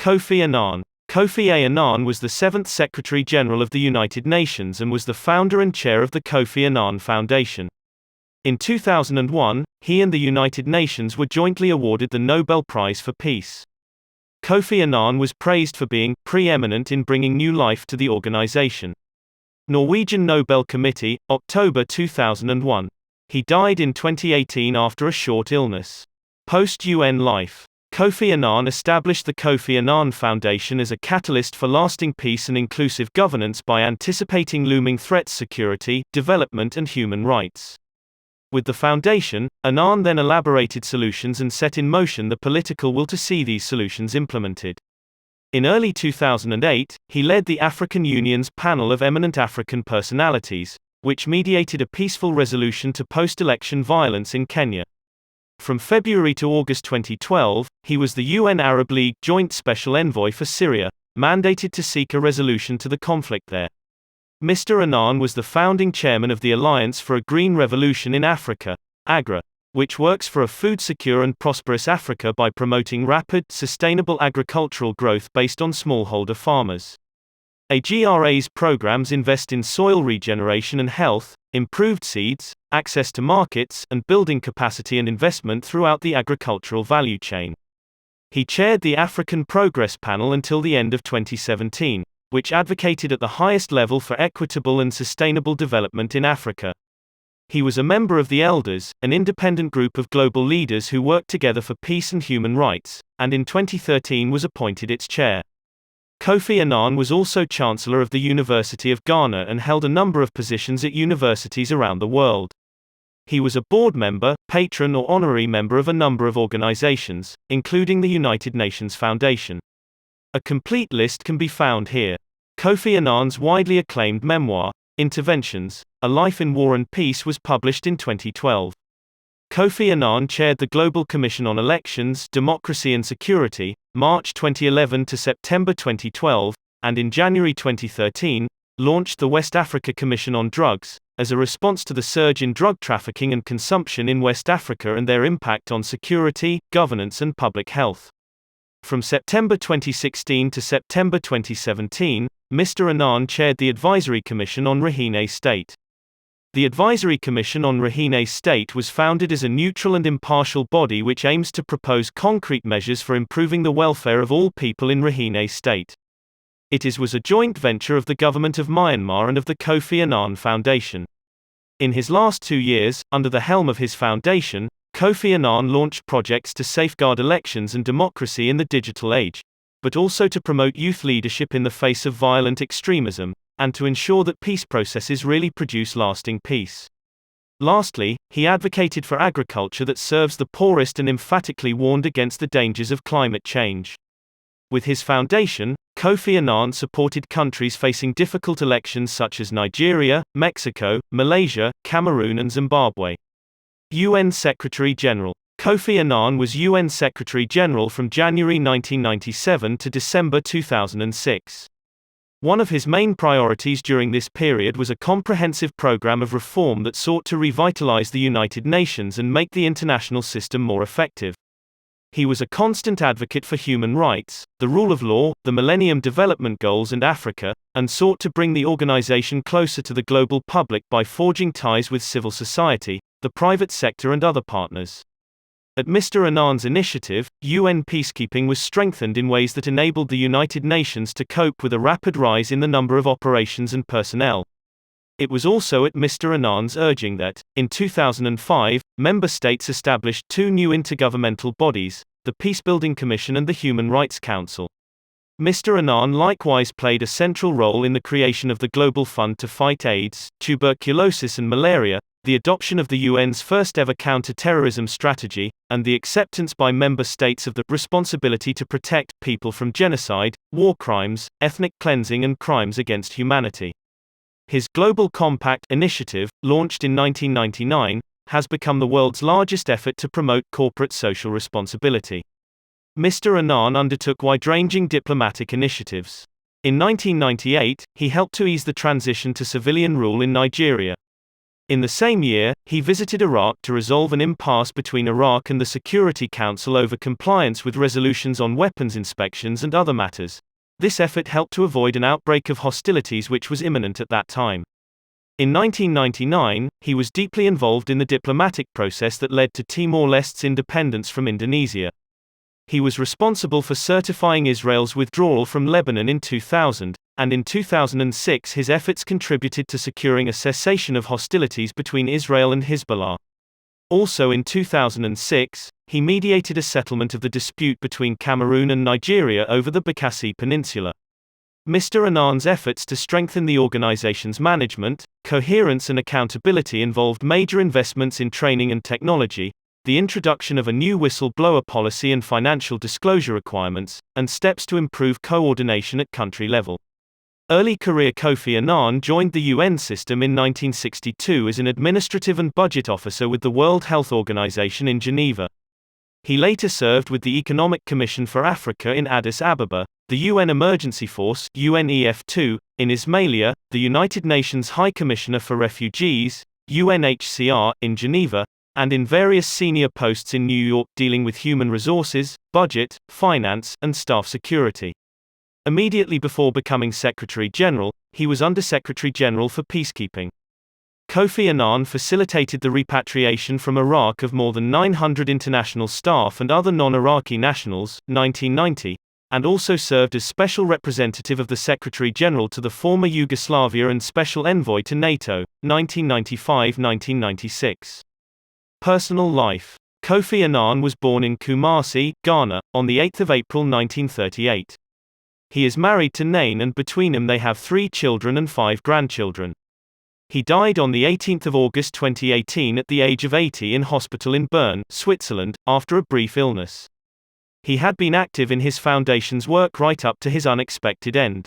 Kofi Annan. Kofi Annan was the 7th Secretary-General of the United Nations and was the founder and chair of the Kofi Annan Foundation. In 2001, he and the United Nations were jointly awarded the Nobel Prize for Peace. Kofi Annan was praised for being preeminent in bringing new life to the organization. Norwegian Nobel Committee, October 2001. He died in 2018 after a short illness. Post-UN life. Kofi Annan established the Kofi Annan Foundation as a catalyst for lasting peace and inclusive governance by anticipating looming threats: security, development and human rights. With the foundation, Annan then elaborated solutions and set in motion the political will to see these solutions implemented. In early 2008, he led the African Union's panel of eminent African personalities, which mediated a peaceful resolution to post-election violence in Kenya. From February to August 2012, he was the UN Arab League Joint Special Envoy for Syria, mandated to seek a resolution to the conflict there. Mr. Annan was the founding chairman of the Alliance for a Green Revolution in Africa, AGRA, which works for a food-secure and prosperous Africa by promoting rapid, sustainable agricultural growth based on smallholder farmers. AGRA's programs invest in soil regeneration and health, improved seeds, access to markets, and building capacity and investment throughout the agricultural value chain. He chaired the African Progress Panel until the end of 2017, which advocated at the highest level for equitable and sustainable development in Africa. He was a member of the Elders, an independent group of global leaders who work together for peace and human rights, and in 2013 was appointed its chair. Kofi Annan was also Chancellor of the University of Ghana and held a number of positions at universities around the world. He was a board member, patron or honorary member of a number of organizations, including the United Nations Foundation. A complete list can be found here. Kofi Annan's widely acclaimed memoir, Interventions: A Life in War and Peace, was published in 2012. Kofi Annan chaired the Global Commission on Elections, Democracy and Security, March 2011 to September 2012, and in January 2013, launched the West Africa Commission on Drugs, as a response to the surge in drug trafficking and consumption in West Africa and their impact on security, governance and public health. From September 2016 to September 2017, Mr. Annan chaired the Advisory Commission on Rakhine State. The Advisory Commission on Rakhine State was founded as a neutral and impartial body which aims to propose concrete measures for improving the welfare of all people in Rakhine State. It was a joint venture of the government of Myanmar and of the Kofi Annan Foundation. In his last 2 years, under the helm of his foundation, Kofi Annan launched projects to safeguard elections and democracy in the digital age, but also to promote youth leadership in the face of violent extremism, and to ensure that peace processes really produce lasting peace. Lastly, he advocated for agriculture that serves the poorest and emphatically warned against the dangers of climate change. With his foundation, Kofi Annan supported countries facing difficult elections such as Nigeria, Mexico, Malaysia, Cameroon and Zimbabwe. UN Secretary-General. Kofi Annan was UN Secretary-General from January 1997 to December 2006. One of his main priorities during this period was a comprehensive program of reform that sought to revitalize the United Nations and make the international system more effective. He was a constant advocate for human rights, the rule of law, the Millennium Development Goals and Africa, and sought to bring the organization closer to the global public by forging ties with civil society, the private sector and other partners. At Mr. Annan's initiative, UN peacekeeping was strengthened in ways that enabled the United Nations to cope with a rapid rise in the number of operations and personnel. It was also at Mr. Annan's urging that, in 2005, member states established 2 new intergovernmental bodies, the Peacebuilding Commission and the Human Rights Council. Mr. Annan likewise played a central role in the creation of the Global Fund to fight AIDS, tuberculosis and malaria, the adoption of the UN's first-ever counter-terrorism strategy, and the acceptance by member states of the responsibility to protect people from genocide, war crimes, ethnic cleansing and crimes against humanity. His Global Compact initiative, launched in 1999, has become the world's largest effort to promote corporate social responsibility. Mr. Annan undertook wide-ranging diplomatic initiatives. In 1998, he helped to ease the transition to civilian rule in Nigeria. In the same year, he visited Iraq to resolve an impasse between Iraq and the Security Council over compliance with resolutions on weapons inspections and other matters. This effort helped to avoid an outbreak of hostilities which was imminent at that time. In 1999, he was deeply involved in the diplomatic process that led to Timor-Leste's independence from Indonesia. He was responsible for certifying Israel's withdrawal from Lebanon in 2000, and in 2006 his efforts contributed to securing a cessation of hostilities between Israel and Hezbollah. Also in 2006, he mediated a settlement of the dispute between Cameroon and Nigeria over the Bakassi Peninsula. Mr. Annan's efforts to strengthen the organization's management, coherence and accountability involved major investments in training and technology, the introduction of a new whistleblower policy and financial disclosure requirements, and steps to improve coordination at country level. Early career Kofi Annan joined the UN system in 1962 as an administrative and budget officer with the World Health Organization in Geneva. He later served with the Economic Commission for Africa in Addis Ababa, the UN Emergency Force (UNEF2) in Ismailia, the United Nations High Commissioner for Refugees (UNHCR) in Geneva, and in various senior posts in New York dealing with human resources, budget, finance, and staff security. Immediately before becoming Secretary General, he was Undersecretary General for Peacekeeping. Kofi Annan facilitated the repatriation from Iraq of more than 900 international staff and other non-Iraqi nationals, 1990, and also served as Special Representative of the Secretary General to the former Yugoslavia and Special Envoy to NATO, 1995–1996. Personal life. Kofi Annan was born in Kumasi, Ghana, on 8 April 1938. He is married to Nain and between them they have 3 children and 5 grandchildren. He died on 18 August 2018 at the age of 80 in hospital in Bern, Switzerland, after a brief illness. He had been active in his foundation's work right up to his unexpected end.